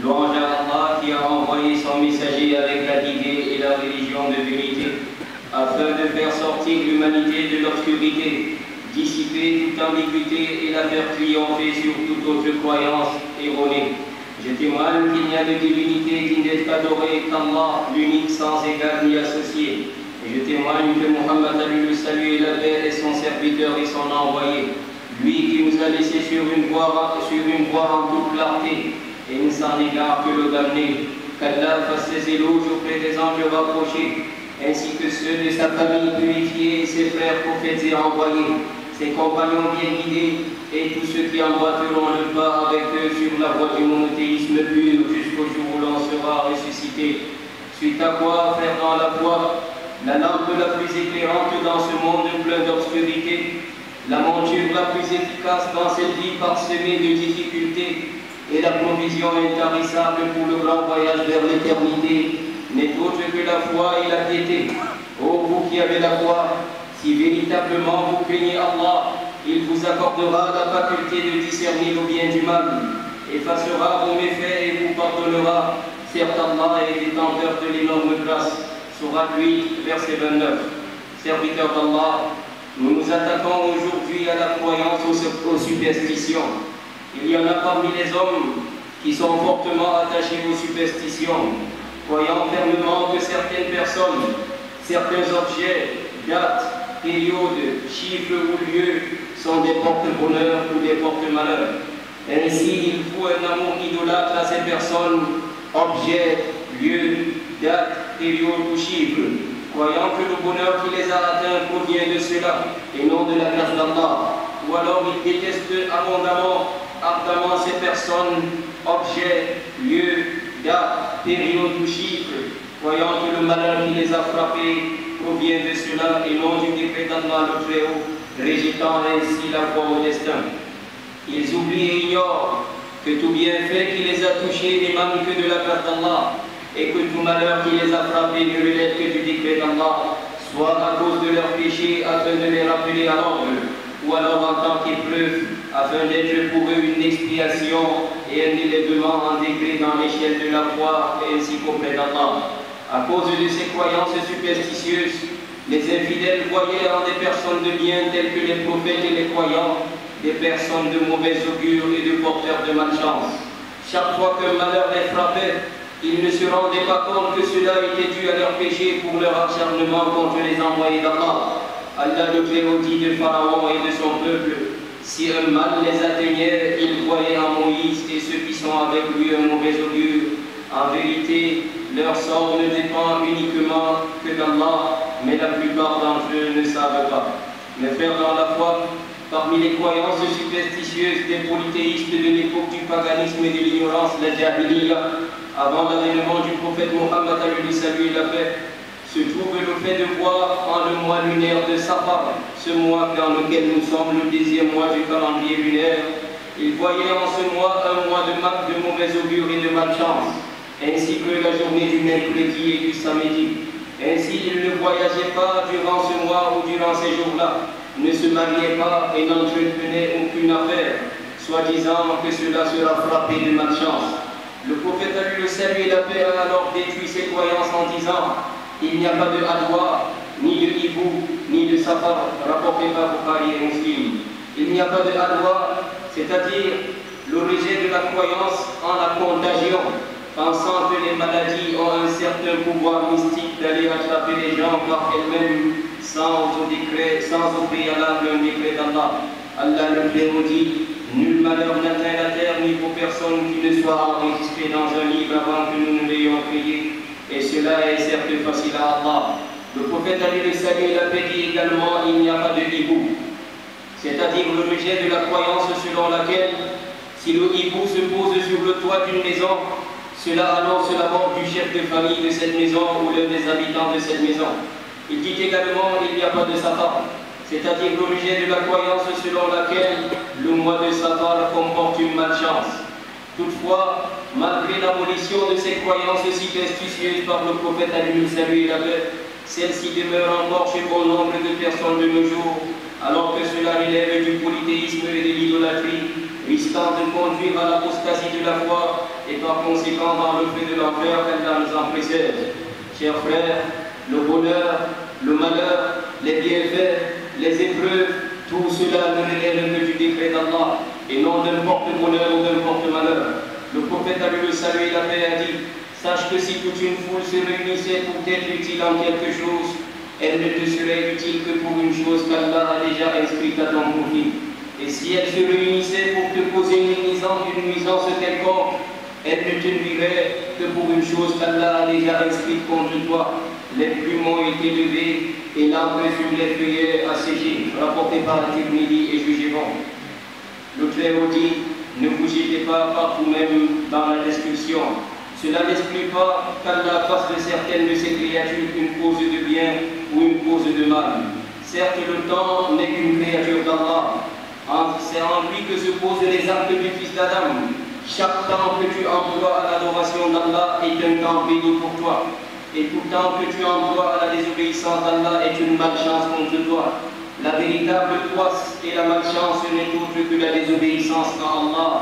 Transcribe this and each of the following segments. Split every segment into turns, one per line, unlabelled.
Louange à Allah qui a envoyé son messager avec la guidée et la religion de vérité, afin de faire sortir l'humanité de l'obscurité, dissiper toute ambiguïté et la faire triompher sur toute autre croyance erronée. Je témoigne qu'il n'y a de divinité digne d'être adorée qu'Allah, l'unique sans égal ni associé. Et je témoigne que Mohammed a eu le salut et la paix est son serviteur et son envoyé. Lui qui nous a laissé sur une voie en toute clarté, et ne s'en égare que le damné. Qu'Allah fasse ses éloges auprès des anges rapprochés, ainsi que ceux de sa famille purifiée et ses frères prophètes et envoyés, ses compagnons bien guidés, et tous ceux qui emboîteront le pas avec eux sur la voie du monothéisme pur jusqu'au jour où l'on sera ressuscité. Suite à quoi, faire dans la foi la lampe la plus éclairante dans ce monde plein d'obscurité, la monture la plus efficace dans cette vie parsemée de difficultés, et la provision intarissable pour le grand voyage vers l'éternité n'est autre que la foi et la piété. Ô vous qui avez la foi, si véritablement vous craignez Allah, il vous accordera la faculté de discerner le bien du mal, effacera vos méfaits et vous pardonnera. Certes, Allah est détenteur de l'énorme grâce. Sourate 8, verset 29. Serviteurs d'Allah, nous nous attaquons aujourd'hui à la croyance aux superstitions. Il y en a parmi les hommes qui sont fortement attachés aux superstitions, croyant fermement que certaines personnes, certains objets, dates, périodes, chiffres ou lieux sont des porte-bonheur ou des porte-malheur. Ainsi, il faut un amour idolâtre à ces personnes, objets, lieux, dates, périodes ou chiffres, croyant que le bonheur qui les a atteints provient de cela et non de la grâce d'Allah. Ou alors ils détestent ardemment ces personnes, objets, lieux, dates, périodes ou chiffres, croyant que le malheur qui les a frappés provient de cela et non du décret d'Allah le Très-Haut, rejetant ainsi la foi au destin. Ils oublient et ignorent que tout bienfait qui les a touchés n'émane que de la grâce d'Allah, et que tout malheur qui les a frappés ne relève que du décret d'Allah, soit à cause de leurs péchés afin de les rappeler à l'ordre, ou alors en tant qu'épreuve, afin d'être pour eux une expiation et un élèvement en degré dans l'échelle de la foi, et ainsi qu'auprès d'Allah. À cause de ces croyances superstitieuses, les infidèles voyaient en des personnes de bien telles que les prophètes et les croyants, des personnes de mauvais augure et de porteurs de malchance. Chaque fois qu'un malheur les frappait, ils ne se rendaient pas compte que cela était dû à leur péché pour leur acharnement contre les envoyés d'Allah. Allah le Très-Haut dit de Pharaon et de son peuple: si un mal les atteignait, ils voyaient en Moïse et ceux qui sont avec lui un mauvais augure. En vérité, leur sort ne dépend uniquement que d'Allah, mais la plupart d'entre eux ne savent pas. Mes frères dans la foi, parmi les croyances superstitieuses des polythéistes de l'époque du paganisme et de l'ignorance, la Jahiliya, avant l'avènement du prophète Mohammed à lui salut et la paix, se trouve le fait de voir en le mois lunaire de Safar, ce mois dans lequel nous sommes, le 10e mois du calendrier lunaire. Ils voyaient en ce mois un mois de marque de mauvais augure et de malchance, ainsi que la journée du mercredi et du samedi. Ainsi, ils ne voyageaient pas durant ce mois ou durant ces jours-là, ne se mariaient pas et n'entretenaient aucune affaire, soi-disant que cela sera frappé de malchance. Le prophète a eu le salut et la paix a alors détruit ses croyances en disant: il n'y a pas de hadwa, ni de hibou, ni de safar, rapporté par Bukhari et Muslim. Il n'y a pas de hadwa, c'est-à-dire le rejet de la croyance en la contagion, pensant que les maladies ont un certain pouvoir mystique d'aller attraper les gens par elles-mêmes sans au préalable un décret d'Allah. Allah le Très-Haut dit: nul malheur n'atteint la terre ni pour personne qui ne soit enregistré dans un livre avant que nous ne l'ayons créé. Et cela est certes facile à Allah. Le prophète a dit le salut et la paix dit également: il n'y a pas de hibou, c'est-à-dire le rejet de la croyance selon laquelle si le hibou se pose sur le toit d'une maison, cela annonce la mort du chef de famille de cette maison ou l'un des habitants de cette maison. Il dit également: il n'y a pas de Safar, c'est-à-dire le rejet de la croyance selon laquelle le mois de Safar comporte une malchance. Toutefois, malgré l'abolition de ces croyances superstitieuses par le prophète à lui salut et la paix, celles-ci demeurent encore chez bon nombre de personnes de nos jours, alors que cela relève du polythéisme et de l'idolâtrie, risquant de conduire à l'apostasie de la foi et par conséquent dans le feu de l'enfer, qu'Allah nous en précède. Chers frères, le bonheur, le malheur, les bienfaits, les épreuves, tout cela ne relève que du décret d'Allah et non d'un porte-bonheur ou d'un porte-malheur. Le prophète a eu le salut et la paix a dit: sache que si toute une foule se réunissait pour t'être utile en quelque chose, elle ne te serait utile que pour une chose qu'Allah a déjà inscrite à ton profit. Et si elle se réunissait pour te causer une nuisance quelconque, elle ne te nuirait que pour une chose qu'Allah a déjà inscrite contre toi. Les plumes ont été levées et l'arbre sur les feuillets asséché, rapporté par Tirmidhi et jugé bon. Le Très-Haut dit: ne vous jetez pas par vous-même dans la destruction. Cela n'exclut pas qu'Allah fasse de certaines de ses créatures une cause de bien ou une cause de mal. Certes, le temps n'est qu'une créature d'Allah. C'est en lui que se posent les actes du fils d'Adam. Chaque temps que tu emploies à l'adoration d'Allah est un temps béni pour toi. Et tout temps que tu emploies à la désobéissance d'Allah est une malchance contre toi. La véritable poisse et la malchance n'est autre que la désobéissance à Allah.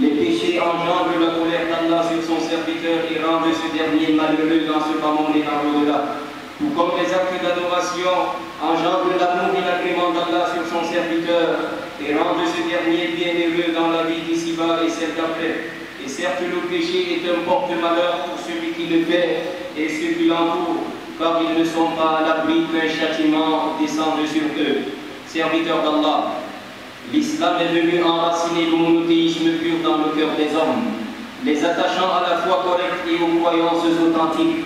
Les péchés engendrent la colère d'Allah sur son serviteur et rendent ce dernier malheureux dans ce bas monde et dans l'au-delà. Tout comme les actes d'adoration engendrent l'amour et l'agrément d'Allah sur son serviteur et rendent ce dernier bienheureux dans la vie d'ici-bas et celle d'après. Et certes, le péché est un porte-malheur pour celui qui le fait et ceux qui l'entourent, car ils ne sont pas à l'abri qu'un châtiment descende sur eux. Serviteurs d'Allah, l'islam est venu enraciner le monothéisme pur dans le cœur des hommes, les attachant à la foi correcte et aux croyances authentiques,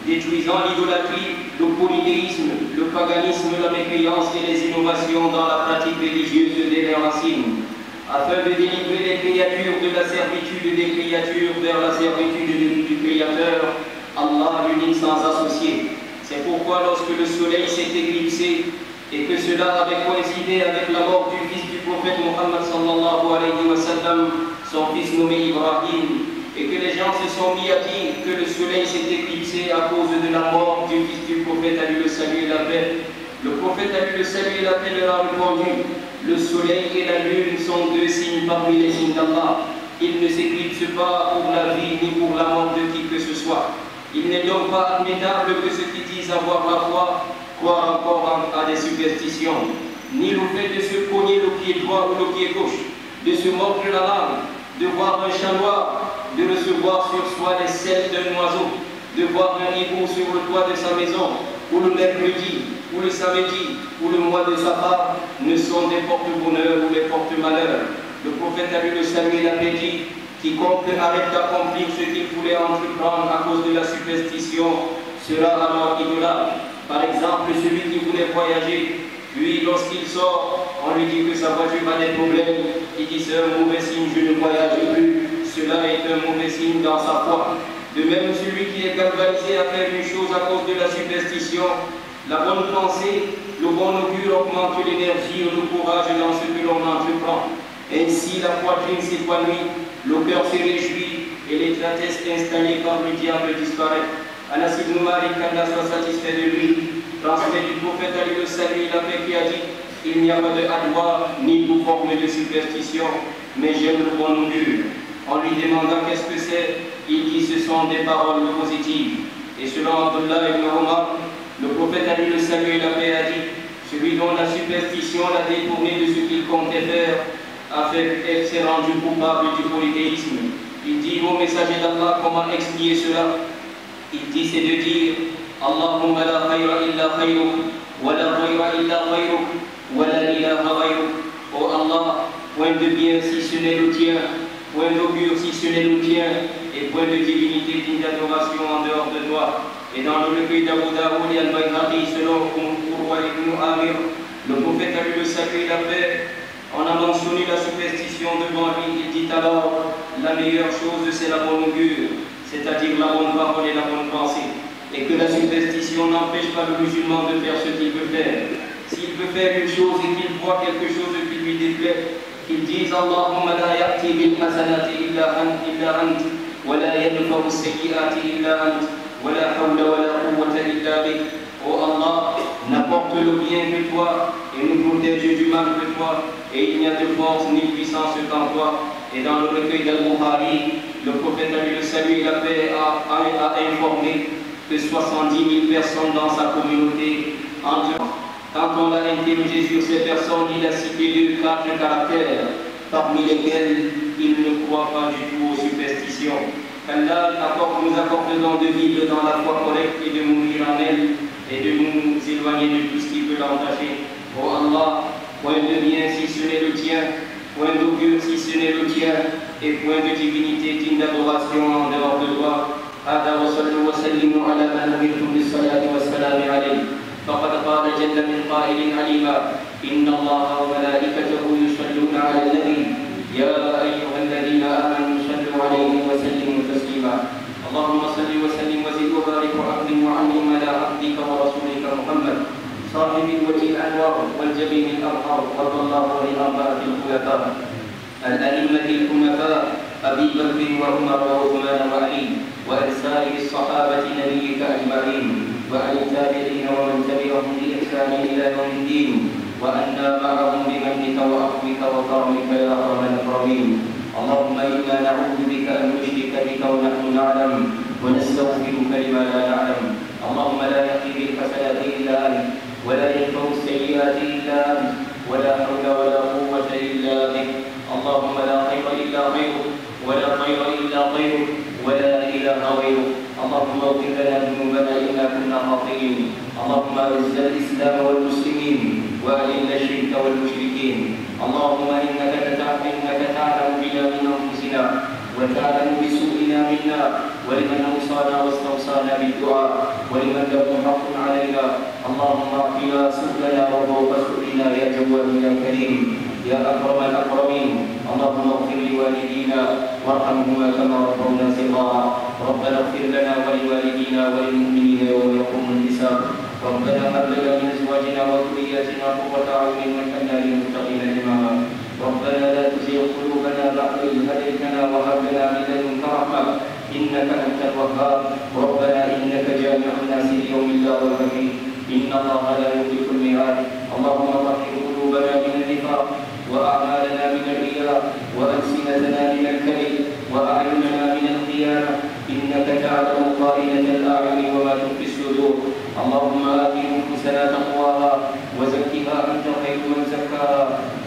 détruisant l'idolâtrie, le polythéisme, le paganisme, la mécréance et les innovations dans la pratique religieuse des racines, afin de délivrer les créatures de la servitude des créatures vers la servitude du Créateur, Allah l'unique sans associé. C'est pourquoi lorsque le soleil s'est éclipsé et que cela avait coïncidé avec la mort du fils du prophète Mohammed sallallahu alayhi wa sallam, son fils nommé Ibrahim, et que les gens se sont mis à dire que le soleil s'est éclipsé à cause de la mort du fils du prophète, a eu le salut et la paix. Le prophète, a eu le salut et la paix, leur a répondu: le soleil et la lune sont deux signes parmi les signes d'Allah. Ils ne s'éclipsent pas pour la vie ni pour la mort de qui que ce soit. Il n'est donc pas admettable que ceux qui disent avoir la foi croient encore à des superstitions, ni le fait de se cogner le pied droit ou le pied gauche, de se mordre la langue, de voir un chat noir, de recevoir sur soi les selles d'un oiseau, de voir un hibou sur le toit de sa maison, ou le mercredi, ou le samedi, ou le mois de Safar, ne sont des porte-bonheur ou des porte-malheur. Le prophète a eu le salut et la paix dit: quiconque arrête d'accomplir ce qu'il voulait entreprendre à cause de la superstition sera alors idolâtre. Par exemple, celui qui voulait voyager, puis lorsqu'il sort, on lui dit que sa voiture a des problèmes, il dit: c'est un mauvais signe, je ne voyage plus. Cela est un mauvais signe dans sa foi. De même, celui qui est galvanisé à faire une chose à cause de la superstition, la bonne pensée, le bon augure augmente l'énergie et le courage dans ce que l'on entreprend. Ainsi, la poitrine s'épanouit, le cœur se réjouit et l'étroitesse installée par le diable disparaît. Anas ibn Malik, qu'Allah soit satisfait de lui, transmet du prophète Ali le salut et la paix, qui a dit: il n'y a pas de hadwa ni de forme de superstition, mais j'aime le bon augure. On lui demanda qu'est-ce que c'est, il dit: ce sont des paroles positives. Et selon Abdullah ibn Omar, le prophète Ali le salut et la paix a dit: celui dont la superstition l'a détourné de ce qu'il comptait faire, elle s'est rendue coupable du polythéisme. Il dit: ô messager d'Allah, comment expliquer cela? Il dit: c'est de dire: Allahumma la khayra illa khayruk, wa la khayra illa khayruk, wa la ilaha ghayruk. Oh Allah, point de bien si ce n'est le tien, point d'augure si ce n'est le tien, et point de divinité digne d'adoration en dehors de toi. Et dans le recueil d'Abu Daoud et Al-Bayhaqi, selon Urwa ibn Amir, le prophète a eu le salut et la paix. On a mentionné la superstition devant lui. Il dit alors: la meilleure chose c'est la bonne augure, c'est-à-dire la bonne parole et la bonne pensée, et que la superstition n'empêche pas le musulman de faire ce qu'il veut faire. S'il veut faire une chose et qu'il voit quelque chose qui lui déplaît, qu'il dise: Allahumma la ya'ti bil hasanati illa ant, wa la yadfa'u sayyi'ati illa ant, wa la hawla wa la quwwata illa bik. Oh Allah, n'apporte le bien que toi et nous protège du mal que toi, et il n'y a de force ni puissance qu'en toi. Et dans le recueil d'Al-Bukhari, le prophète a eu le salut et la paix a informé que 70 000 personnes dans sa communauté, quand on l'a interrogé sur ces personnes, il a cité 2-4 caractères, parmi lesquels il ne croit pas du tout aux superstitions. Qu'Allah nous accorde le don de vivre dans la foi correcte et de mourir en elle et de nous éloigner de tout ce qui peut l'entacher. Oh Allah, point de bien si ce n'est le tien, point d'augure si ce n'est le tien, et point de divinité digne d'adoration en dehors de toi. هذا وصلوا وسلموا على من أمرتم بالصلاة والسلام عليه فقد قال جل من قائل عليما إن الله وملائكته يصلون على النبي يا أيها الذين آمنوا صلوا عليه وسلموا تسليما اللهم صل وسلم وزد وبارك وأكرم وعنهم على عبدك ورسولك محمد صاحب الوجه الأنوار والجبين الأبهار وارض الله عن الأربعة الخلفاء الأئمة الحنفاء أبي بكر وعمر وعثمان وعلي وعن سائر الصحابة نبيك أجمعين وعن التابعين ومن تبعهم بإحسان إلى يوم الدين وأنا معهم بمنك وعفوك وكرمك يا أكرم الأكرمين اللهم إنا نعوذ بك أن نشرك بك ونحن نعلم ونستغفرك لما لا نعلم اللهم لا يهدي بالحسنات إلا أنت ولا يدفع السيئات إلا أنت ولا حول ولا قوة إلا بك اللهم لا خير إلا خيرك ولا خير إلا خيرك ولا إله غيرك اللهم اغفر لنا ذنوبنا إنا كنا خاطئين اللهم أعز الإسلام والمسلمين وأذل الشرك والمشركين اللهم إنك تعلم بنا من أنفسنا وتعلم بسوءنا منا ولمن أوصانا واستوصانا بالدعاء ولمن له حق علينا اللهم اعطنا سؤلنا وفوق سؤلنا يا جواد يا كريم يا أكرم الأكرمين اللهم اغفر لوالدينا وارحمهما كما ربونا صغارا ربنا اغفر لنا ولوالدينا وللمؤمنين يوم يقوم الحساب ربنا هب لنا من أزواجنا وذرياتنا قرة أعين واجعلنا للمتقين إماما ربنا لا تزغ قلوبنا بعد إذ هديتنا وهب لنا من لدنك رحمة إنك أنت الوهاب ربنا إنك جامع الناس ليوم لا ريب فيه إن الله لا يخلف الميعاد اللهم طهر قلوبنا من النفاق وأعمالنا من الرياء وألسنتنا من الكذب وأعيننا من الخيانة إنك تعلم خائنة الأعين وما تخفي الصدور اللهم آت نفوسنا تقواها وزكها أنت خير من زكاها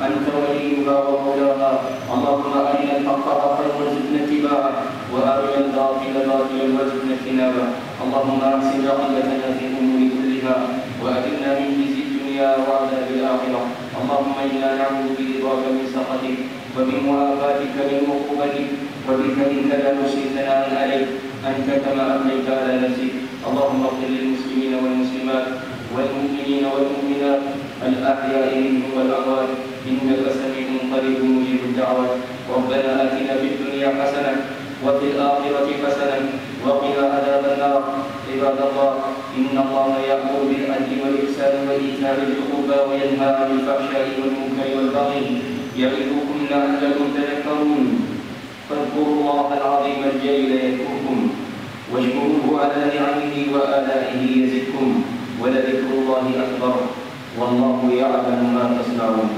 أنت وليها ومولاها اللهم أرنا الحق حقا وارزقنا اتباعه وأرنا الباطل باطلا وارزقنا اجتنابه اللهم أحسن عاقبتنا في الأمور كلها وأجرنا من خزي الدنيا وعذاب الآخرة اللهم إنا نعوذ برضاك من سخطك وبمعافاتك من عقوبتك وبك منك لا نحصي ثناء عليك أنت كما أثنيت على نفسك اللهم اغفر للمسلمين والمسلمات والمؤمنين والمؤمنات الأحياء منهم والأموات إنك سميع قريب مجيب الدعوات ربنا آتنا في الدنيا حسنة وفي الآخرة حسنة وقنا عذاب النار عباد الله إن الله يأمر بالعدل والإحسان وإيتاء ذي القربى وينهى عن الفحشاء والمنكر والبغي يعظكم لعلكم تذكرون فاذكروا الله العظيم الجليل يذكركم واشكروه على نعمه وآلائه يزدكم ولذكر الله أكبر والله يعلم ما تصنعون